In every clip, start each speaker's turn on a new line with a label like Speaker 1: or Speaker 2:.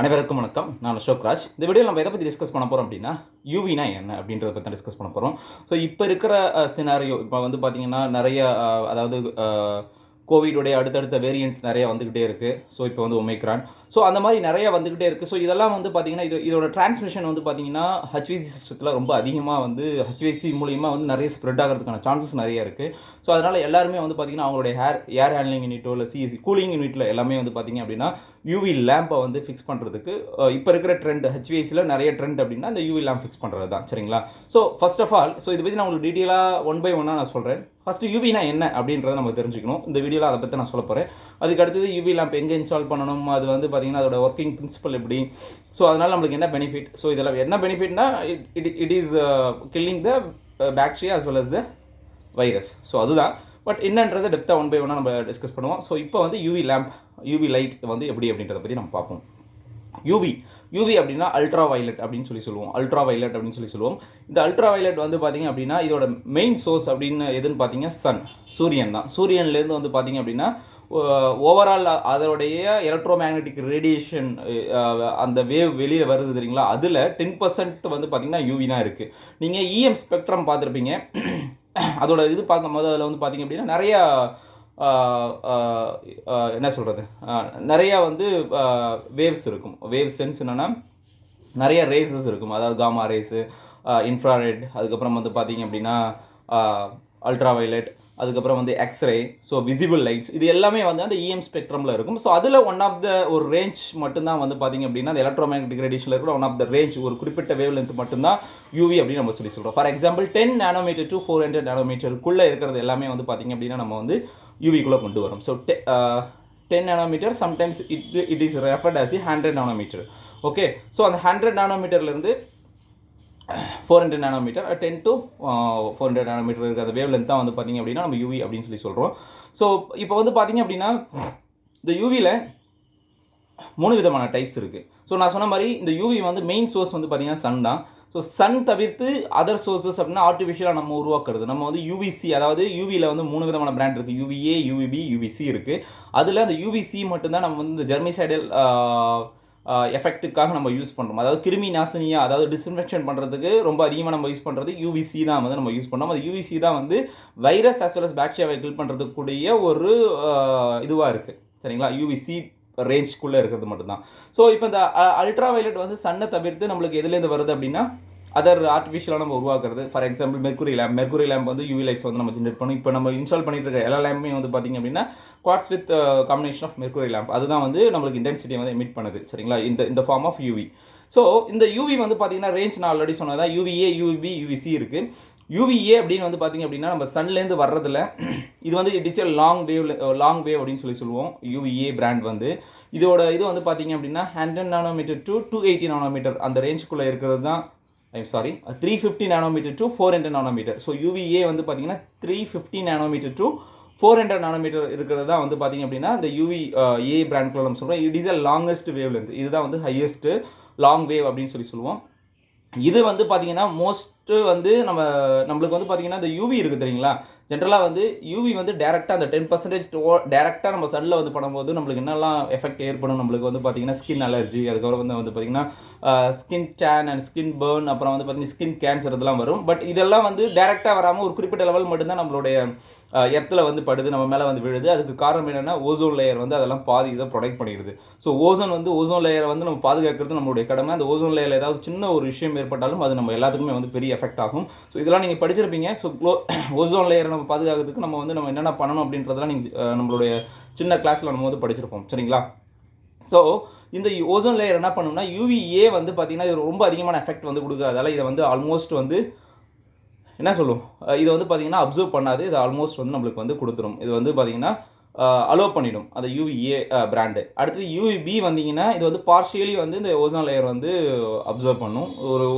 Speaker 1: அனைவருக்கும் வணக்கம். நான் அசோக்ராஜ். இந்த வீடியோவில் நம்ம எதை பற்றி டிஸ்கஸ் பண்ண போகிறோம் அப்படின்னா, யூவினா என்ன அப்படின்றத பற்றி டிஸ்கஸ் பண்ண போகிறோம். ஸோ இப்போ இருக்கிற சினாரியோ இப்போ வந்து பார்த்திங்கன்னா நிறைய அதாவது கோவிடோடைய அடுத்தடுத்த வேரியண்ட் நிறைய வந்துக்கிட்டே இருக்குது. ஸோ இப்போ வந்து ஒமைக்ரான். ஸோ அந்த மாதிரி நிறைய வந்துக்கிட்டே இருக்குது. ஸோ இதெல்லாம் வந்து பார்த்திங்கன்னா இதோட டிரான்ஸ்மிஷன் வந்து பார்த்திங்கன்னா ஹச்விசி சிஸ்டத்தில் ரொம்ப அதிகமாக வந்து ஹச்விசி மூலிமா வந்து நிறைய ஸ்ப்ரெட் ஆகிறதுக்கான சான்சஸ் நிறைய இருக்குது. ஸோ அதனால் எல்லாருமே வந்து பார்த்திங்கன்னா அவங்களுடைய ஏர் ஹேண்ட்லிங் யூனிட்டோ இல்லை சிஎஸ்சி கூலிங் யூனிட்டில் எல்லாமே வந்து பார்த்திங்க அப்படின்னா யூவி லேம்பை வந்து ஃபிக்ஸ் பண்ணுறதுக்கு இப்போ இருக்கிற ட்ரெண்ட் ஹெச்விஎஸில் நிறைய ட்ரெண்ட் அப்படின்னா இந்த யூவி லேம்ப் ஃபிக்ஸ் பண்ணுறது தான். சரிங்களா? ஸோ ஃபர்ஸ்ட் ஆஃப் ஆல் இதை பற்றி நான் உங்களுக்கு டீட்டெயிலாக ஒன் பை ஒன்னாக நான் சொல்கிறேன். ஃபஸ்ட்டு யூவினா என்ன அப்படின்றத நம்ம தெரிஞ்சுக்கணும். இந்த வீடியோவில் அதை பற்றி நான் சொல்ல போகிறேன். அதுக்கு அடுத்தது யூவி லேம்ப் எங்கே இன்ஸ்டால் பண்ணணும், அது வந்து பார்த்திங்கன்னா அதோட ஒர்க்கிங் பிரின்சிபல் எப்படி, ஸோ அதனால் நம்மளுக்கு என்ன பெனிஃபிட், ஸோ இதெல்லாம் என்ன பெனிஃபிட்னா it is killing the bacteria as well as the virus. So அதுதான். பட் என்னன்றதை டெப்த்தாக ஒன் பை ஒன்னாக நம்ம டிஸ்கஸ் பண்ணுவோம். ஸோ இப்போ வந்து யூவி லேம்ப் யூவி லைட் வந்து எப்படி அப்படின்றத பற்றி நம்ம பார்ப்போம். யூவி அப்படின்னா அல்ட்ரா வயலட் அப்படின்னு சொல்லுவோம். அல்ட்ரா வயலட் அப்படின்னு சொல்லுவோம். இந்த அல்ட்ரா வயலட் வந்து பார்த்திங்க அப்படின்னா இதோட மெயின் சோர்ஸ் அப்படின்னு எதுன்னு பார்த்தீங்கன்னா சூரியன் தான். சூரியன்லேருந்து வந்து பார்த்திங்க அப்படின்னா ஓவரால் அதோடைய எலக்ட்ரோ மேக்னெட்டிக் ரேடியேஷன் அந்த வேவ் வெளியில் வருது தெரியுங்களா, அதில் 10% வந்து பார்த்திங்கன்னா யூவி தான் இருக்குது. நீங்கள் இஎம் ஸ்பெக்ட்ரம் பார்த்துருப்பீங்க. அதோட இது பார்க்கும்போது அதில் வந்து பார்த்திங்க அப்படின்னா நிறையா என்ன சொல்கிறது, நிறையா வந்து வேவ்ஸ் இருக்கும். வேவ் சென்ஸ் என்னென்னா நிறைய ரேசஸ் இருக்கும். அதாவது காமா ரேஸு, இன்ஃப்ராரெட், அதுக்கப்புறம் வந்து பார்த்திங்க அப்படின்னா அல்ட்ரா வயலட், அதுக்கப்புறம் வந்து எக்ஸ்ரே, ஸோ விசிபிள் லைட்ஸ், இது எல்லாமே வந்து அந்த இஎம் ஸ்பெக்ட்ரமில் இருக்கும். ஸோ அதில் ஒன் ஆஃப் த ஒரு ரேஞ்ச் மட்டும்தான் வந்து பார்த்திங்க அப்படின்னா அந்த எலக்ட்ரோ மேக்னெட்டிக் ரேடியேஷனில் இருக்கிற ஒன் ஆஃப் த ரேஞ்ச், ஒரு குறிப்பிட்ட வேவ் லென்த் மட்டும்தான் யூவி அப்படின்னு நம்ம சொல்கிறோம். ஃபார் எக்ஸாம்பிள் 10 நானோமீட்டர் டு 400 நானோமீட்டருக்குள்ளே இருக்கிறது எல்லாமே வந்து பார்த்திங்க அப்படின்னா நம்ம வந்து யூவிக்குள்ளே கொண்டு வரோம். So 10 nanometre sometimes it is referred as 100 nanometre. Okay, so அந்த 100 நானோமீட்டர்லேருந்து 400 நானோமீட்டர் 10 to 400 நானோமீட்டர் இருக்கிற அந்த வேவ் லென்த் தான் வந்து பார்த்திங்க அப்படின்னா நம்ம யூவி அப்படின்னு சொல்கிறோம். ஸோ இப்போ வந்து பார்த்திங்க அப்படின்னா இந்த யூவியில் 3 விதமான டைப்ஸ் இருக்குது. ஸோ நான் சொன்ன மாதிரி இந்த யூவி வந்து மெயின் சோர்ஸ் வந்து பார்த்திங்கன்னா சன் தான். ஸோ சன் தவிர்த்து அதர் சோர்ஸஸ் அப்படின்னா ஆர்டிஃபிஷியலாக நம்ம உருவாக்குறது. நம்ம வந்து யூவிசி, அதாவது யூவியில் வந்து 3 விதமான பிராண்ட் இருக்குது. யூவிஏ, யூவிபி, யூவிசி இருக்குது. அதில் அந்த யூவிசி மட்டும்தான் நம்ம வந்து இந்த ஜெர்மிசைடல் எஃபெக்ட்டுக்காக நம்ம யூஸ் பண்ணுறோம். அதாவது கிருமி நாசினியாக, அதாவது டிஸ்இன்ஃபெக்ஷன் பண்ணுறதுக்கு ரொம்ப அதிகமாக நம்ம யூஸ் பண்ணுறது யூவிசி தான் வந்து நம்ம யூஸ் பண்ணோம். அது யூவிசி தான் வந்து வைரஸ் அஸ் வெல் அஸ் பாக்டீரியாவை கில் பண்ணுறதுக்கூடிய ஒரு இதுவாக இருக்குது. சரிங்களா? யூவிசி ரேஞ்சுக்குள்ளே இருக்கிறது மட்டும்தான். ஸோ இப்போ இந்த அல்ட்ரா வயலட் வந்து சன்னை தவிர்த்து நம்மளுக்கு எதுலேருந்து வருது அப்படின்னா அதர் ஆர்டிஃபிஷியலாக நம்ம உருவாக்குறது. ஃபார் எக்ஸாம்பிள் மெர்க்குரி லேம்ப் வந்து யூவி லைட்ஸ் வந்து நம்ம ஜென்ரேட் பண்ணி இப்போ நம்ம இன்ஸ்டால் பண்ணிட்டு இருக்க எல்லா லேம்புமே வந்து பார்த்திங்க அப்படின்னா quartz with combination of mercury lamp, அதுதான் வந்து நம்மளுக்கு இன்டென்சிட்டியை வந்து எமிட் பண்ணுது. சரிங்களா? இந்த ஃபார்ம் ஆஃப் யூவி. ஸோ இந்த யூவி வந்து பார்த்திங்கன்னா ரேஞ்ச் நான் ஆல்ரெடி சொன்னதான் யூவிஏ, யூவிபி, யூவிசி இருக்குது. யூவிஏ அப்படின்னு வந்து பார்த்திங்க அப்படின்னா நம்ம சன்லேருந்து வர்றதில் இது வந்து it is a long wave அப்படின்னு சொல்லுவோம். யூவிஏ பிராண்ட் வந்து இதோட இது வந்து பார்த்திங்க அப்படின்னா 100 நானோமீட்டர் டு 280 நானோமீட்டர் அந்த ரேஞ்சுக்குள்ளே இருக்கிறது தான். 350 nanometre to 400 nanometre. So UVA வந்து பார்த்திங்கன்னா 350 நானோமீட்டர் டு 400 நானோமீட்டர் இருக்கிறது தான் வந்து பார்த்திங்க அப்படின்னா இந்த யூவி ஏ பிராண்ட்குள்ள நம்ம சொல்கிறோம். It is a longest wave length. இதுதான் வந்து ஹையஸ்ட் லாங் வேவ் அப்படின்னு சொல்லுவோம். இது வந்து பார்த்திங்கன்னா மோஸ்ட்டு வந்து நம்மளுக்கு வந்து பார்த்திங்கன்னா இந்த யூவி இருக்குது தெரியுங்களா, ஜென்ரலாக வந்து யூவி வந்து டேரெக்டாக அந்த 10% டேரெக்டாக நம்ம சன்னில் வந்து பண்ணும்போது நம்மளுக்கு என்னெல்லாம் எஃபெக்ட் ஏற்படும், நம்மளுக்கு வந்து பார்த்திங்கன்னா ஸ்கின் அலர்ஜி, அதுக்கப்புறம் வந்து பார்த்திங்கன்னா skin tan and skin burn, அப்புறம் வந்து பார்த்திங்கன்னா ஸ்கின் கேன்சர் இதெல்லாம் வரும். பட் இதெல்லாம் வந்து டேரெக்டாக வராமல் ஒரு குறிப்பிட்ட லெவல் மட்டும்தான் நம்மளுடைய எர்த்தில் வந்து படுது, நம்ம மேலே வந்து விழுது. அதுக்கு காரணம் என்னென்னா ஓசோன் லேயர் வந்து அதெல்லாம் பாதி இதை ப்ரொடெக்ட் பண்ணிடுது. ஸோ ஓசோன் லேயரை வந்து நம்ம பாதுகாக்கிறது நம்மளுடைய கடமை. அந்த ஓசோன் லேயரில் ஏதாவது சின்ன ஒரு விஷயம் ஏற்பட்டாலும் அது நம்ம எல்லாத்துக்குமே வந்து பெரிய எஃபெக்ட் ஆகும். ஸோ இதெல்லாம் நீங்கள் படிச்சிருப்பீங்க. ஸோ ஓசோன் லேயரை நம்ம பாதுகாக்கிறதுக்கு நம்ம என்னென்ன பண்ணணும் அப்படின்றதெல்லாம் நீங்கள் நம்மளுடைய சின்ன கிளாஸில் நம்ம வந்து படிச்சிருப்போம். சரிங்களா? ஸோ இந்த ஓசோன் லேயர் என்ன பண்ணணும்னா யூவிஏ வந்து பார்த்திங்கன்னா இது ரொம்ப அதிகமான எஃபெக்ட் வந்து கொடுக்காதால இதை வந்து ஆல்மோஸ்ட் வந்து என்ன சொல்லும், இதை வந்து பார்த்திங்கன்னா அப்சர்வ் பண்ணாது. இது ஆல்மோஸ்ட் வந்து நம்மளுக்கு வந்து கொடுத்துரும். இது வந்து பார்த்திங்கன்னா அலோவ் பண்ணிடும் அந்த யூவிஏ பிராண்டு. அடுத்தது யூவிபி வந்தீங்கன்னா இது வந்து பார்ஷியலி வந்து இந்த ஓசோன் லேயர் வந்து அப்சர்வ் பண்ணும்.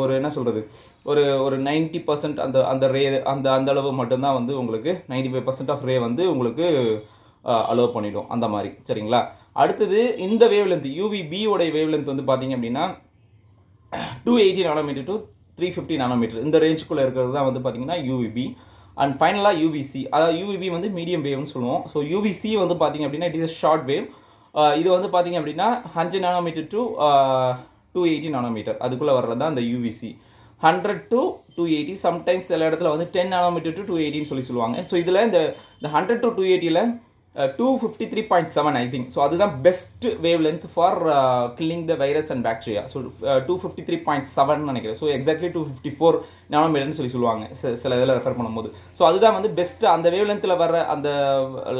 Speaker 1: ஒரு என்ன சொல்கிறது, ஒரு 90% அந்த ரே அந்த அளவு மட்டும்தான் வந்து உங்களுக்கு 95% ஆஃப் ரே வந்து உங்களுக்கு அலோவ் பண்ணிடும் அந்த மாதிரி. சரிங்களா? அடுத்தது இந்த வேவ் லென்த் யூவிபியோடைய வேவ் லென்த் வந்து பார்த்திங்க அப்படின்னா 280 நானோமீட்டர் டு 350 நானோமீட்டர் இந்த ரேஞ்சுக்குள்ளே இருக்கிறது தான் வந்து பார்த்திங்கன்னா யூவிபி. அண்ட் ஃபைனலாக யூவிசி, அதாவது யூவிபி வந்து மீடியம் வேவ்னு சொல்லுவோம். ஸோ யூவிசி வந்து பார்த்திங்க அப்படின்னா it is a short wave. இது வந்து பார்த்தீங்க அப்படின்னா 5 நானோமீட்டர் டு 280 நானோமீட்டர் அதுக்குள்ளே வர்றது தான் அந்த யூவிசி. 100 to 280, சம்டைம்ஸ் சில இடத்துல வந்து 10 நானோமீட்டர் டு 280 சொல்லுவாங்க. ஸோ இதில் இந்த 100 to 280ல் 253.7 ஐ திங்க். ஸோ அதுதான் best wave length for killing the virus and bacteria. So 253.7 நினைக்கிறேன். ஸோ எக்ஸாக்ட்லி 254 நானோமீட்டர்னு சொல்லுவாங்க சில இதில் ரெஃபர் பண்ணும்போது. ஸோ அதுதான் வந்து பெஸ்ட். அந்த வேவ் லென்த்தில் வர அந்த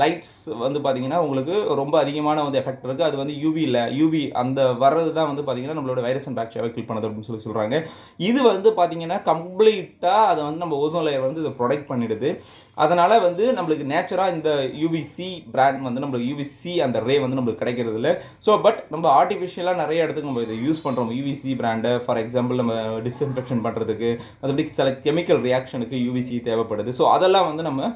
Speaker 1: லைட்ஸ் வந்து பார்த்தீங்கன்னா உங்களுக்கு ரொம்ப அதிகமான வந்து எஃபெக்ட் இருக்குது. அது வந்து யூவி அந்த வர்றது தான் வந்து பார்த்தீங்கன்னா நம்மளோட வைரஸ் அண்ட் பாக்டீரியாவை கில் பண்ணுது அப்படின்னு சொல்கிறாங்க. இது வந்து பார்த்தீங்கன்னா கம்ப்ளீட்டாக அதை வந்து நம்ம ஓசோன் லேயர் வந்து இதை ப்ரொடெக்ட் பண்ணிடுது. அதனால் வந்து நம்மளுக்கு நேச்சராக இந்த யூவிசி பிராண்ட் வந்து நம்மளுக்கு யூவிசி அந்த ரே வந்து நம்மளுக்கு கிடைக்கிறது இல்லை. ஸோ பட் நம்ம ஆர்டிஃபிஷியலாக நிறைய இடத்துக்கு நம்ம இதை யூஸ் பண்ணுறோம். யூவிசி பிராண்டை ஃபார் எக்ஸாம்பிள் நம்ம டிஸ்இன்ஃபெக்ஷன் பண்ணுறதுக்கு, அதுபடி சில கெமிக்கல் ரியாக்ஷனுக்கு யூவிசி தேவைப்படுது. ஸோ அதெல்லாம் வந்து நம்ம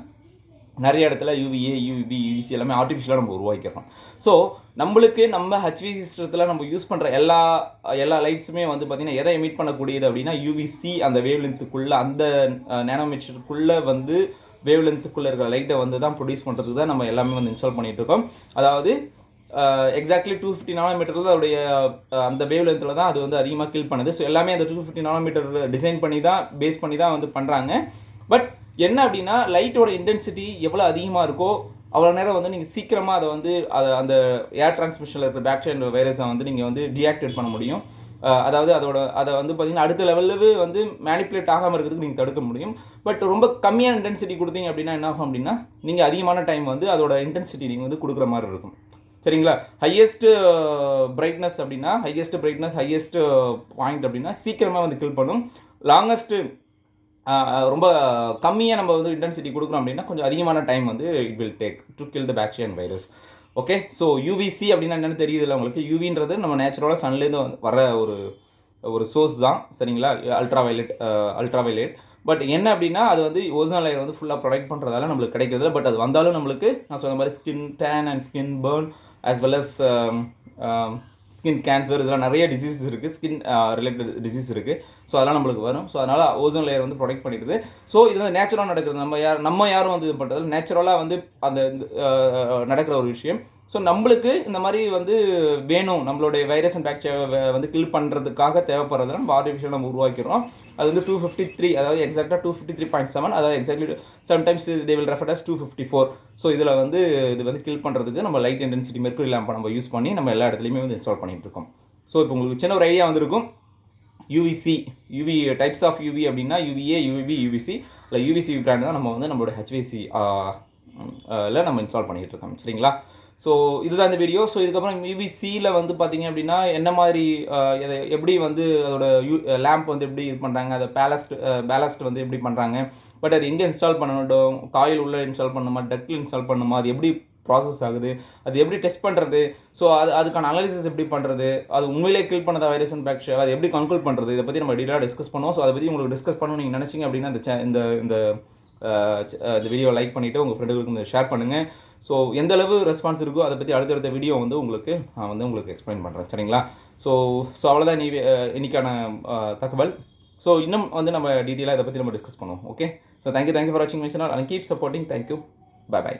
Speaker 1: நிறைய இடத்துல யூவிஏ, யூவிபி, யூவிசி எல்லாமே ஆர்டிஃபிஷியலாக நம்ம உருவாக்கிறோம். ஸோ நம்மளுக்கு நம்ம ஹெச்வி சிஸ்டத்தில் நம்ம யூஸ் பண்ணுற எல்லா லைட்ஸுமே வந்து பார்த்திங்கன்னா எதை எமிட் பண்ணக்கூடியது அப்படின்னா யூவிசி அந்த வேவ் லென்த்துக்குள்ளே, அந்த நேனோமீட்டருக்குள்ளே வந்து வேவ் லென்த்துக்குள்ளே இருக்கிற லைட்டை வந்து தான் ப்ரொடியூஸ் பண்ணுறதுக்கு தான் நம்ம எல்லாமே வந்து இன்ஸ்டால் பண்ணிகிட்டு இருக்கோம். அதாவது எக்ஸாக்ட்லி 250 நானோமீட்டரில் அதோடைய அந்த வேவ் லென்த்தில் தான் அது வந்து அதிகமாக கில் பண்ணுது. ஸோ எல்லாமே அந்த 250 நானோமீட்டர் டிசைன் பண்ணி தான் பேஸ் பண்ணி தான் வந்து பண்ணுறாங்க. பட் என்ன அப்படின்னா லைட்டோட இன்டென்சிட்டி எவ்வளோ அதிகமாக இருக்கோ அவ்வளோ நேரம் வந்து நீங்கள் சீக்கிரமாக அதை வந்து அந்த ஏர் டிரான்ஸ்மிஷனில் இருக்கிற பாக்டீரியா வைரஸை வந்து நீங்கள் வந்து டீஆக்டிவேட் பண்ண முடியும். அதாவது அதை வந்து பார்த்திங்கன்னா அடுத்த லெவலுக்கு வந்து மேனிப்புலேட் ஆகாமல் இருக்கிறதுக்கு நீங்கள் தடுக்க முடியும். பட் ரொம்ப கம்மியான இன்டென்சிட்டி கொடுத்தீங்க அப்படின்னா என்ன ஆகும் அப்படின்னா நீங்கள் அதிகமான டைம் வந்து அதோட இன்டென்சிட்டி நீங்கள் வந்து கொடுக்குற மாதிரி இருக்கும். சரிங்களா? ஹையஸ்ட்டு பிரைட்னஸ் அப்படின்னா ஹையஸ்ட் பாயிண்ட் அப்படின்னா சீக்கிரமாக வந்து கில் பண்ணும். லாங்கஸ்ட்டு ரொம்ப கம்மியாக நம்ம வந்து இன்டென்சிட்டி கொடுக்குறோம் அப்படின்னா கொஞ்சம் அதிகமான டைம் வந்து it will take to kill the bacteria and virus. Okay, so UVC அப்படின்னா என்னென்னு தெரியுதுல்ல உங்களுக்கு. யூவின்றது நம்ம நேச்சுரலாக சன்லேருந்து வர ஒரு சோர்ஸ் தான். சரிங்களா? அல்ட்ராவைலெட். பட் என்ன அப்படின்னா அது வந்து ஓசோன் லேயர் வந்து ஃபுல்லாக ப்ரொடெக்ட் பண்ணுறதால நம்மளுக்கு கிடைக்கிறது. பட் அது வந்தாலும் நம்மளுக்கு நான் சொன்ன மாதிரி skin tan and skin burn as well as skin cancer, இதெல்லாம் நிறைய டிசீஸ் இருக்குது, ஸ்கின் ரிலேட்டட் டிசீஸ் இருக்குது. ஸோ அதெல்லாம் நம்மளுக்கு வரும். ஸோ அதனால் ஓசோன் லேயர் வந்து ப்ரொடெக்ட் பண்ணிடுது. ஸோ இது வந்து நேச்சுரலாக நடக்கிறது. நம்ம யாரும் வந்து இது பண்ணுறது நேச்சுரலாக வந்து அந்த நடக்கிற ஒரு விஷயம். ஸோ நம்மளுக்கு இந்த மாதிரி வந்து வேணும், நம்மளுடைய வைரஸ் அண்ட் பாக்டீரியாவை வந்து கில் பண்ணுறதுக்காக தேவைப்படுறதுல நம்ம ஆர்டிஃபிஷியல் நம்ம உருவாக்கிறோம். அது வந்து 253, அதாவது எக்ஸாக்டாக 253.7, அதாவது exactly sometimes they will refer as 254. So இதில் வந்து இது வந்து கில் பண்ணுறதுக்கு நம்ம லைட் இன்டென்சிட்டி மெர்க்குரி லேம்பை நம்ம யூஸ் பண்ணி நம்ம எல்லா இடத்துலையுமே வந்து இன்ஸ்டால் பண்ணிகிட்டு இருக்கோம். ஸோ இப்போ உங்களுக்கு சின்ன ஒரு ஐடியா வந்திருக்கும். யூவி டைப்ஸ் ஆஃப் யூவி அப்படின்னா யூவிஏ, யூவிபி, யூவிசி. இல்லை யூவிசி பிராண்ட் தான் நம்ம வந்து நம்மளோட ஹெச்விசி நம்ம இன்ஸ்டால் பண்ணிகிட்டு இருக்கோம். சரிங்களா? ஸோ இதுதான் இந்த வீடியோ. ஸோ இதுக்கப்புறம் யூவிசியில் வந்து பார்த்தீங்க அப்படின்னா என்ன மாதிரி எப்படி வந்து அதோட லேம்ப் வந்து எப்படி இது பண்ணுறாங்க, அதை பேலஸ்ட் வந்து எப்படி பண்ணுறாங்க, பட் அது எங்கே இன்ஸ்டால் பண்ணணும், காயில் உள்ளே இன்ஸ்டால் பண்ணணுமா, டக்கில் இன்ஸ்டால் பண்ணணுமா, அது எப்படி ப்ராசஸ் ஆகுது, அது எப்படி டெஸ்ட் பண்ணுறது, ஸோ அதுக்கான அனாலிசிஸ் எப்படி பண்ணுறது, அது உண்மையிலே கில் பண்ணதா வைரஸ் அண்ட் பாக்டீரியா, அது எப்படி கண்ட்ரோல் பண்ணுறது, இதை பற்றி நம்ம டீலாக டிஸ்கஸ் பண்ணுவோம். ஸோ அதை பற்றி உங்களுக்கு டிஸ்கஸ் பண்ணணும்னு நீங்கள் நினச்சிங்க அப்படின்னா இந்த வீடியோவை லைக் பண்ணிவிட்டு உங்கள் ஃப்ரெண்டுகளுக்கு ஷேர் பண்ணுங்கள். ஸோ எந்த அளவு ரெஸ்பான்ஸ் இருக்கோ அதை பற்றி அடுத்தடுத்த வீடியோ வந்து நான் வந்து உங்களுக்கு எக்ஸ்பிளைன் பண்ணுறேன். சரிங்களா? ஸோ அவ்வளோதான் இன்னைக்கான தகவல். ஸோ இன்னும் வந்து நம்ம டீட்டெயிலாக இதை பற்றி நம்ம டிஸ்கஸ் பண்ணுவோம். ஓகே, ஸோ தேங்க்யூ ஃபார் வாட்சிங் my channel and keep supporting. Thank you, by.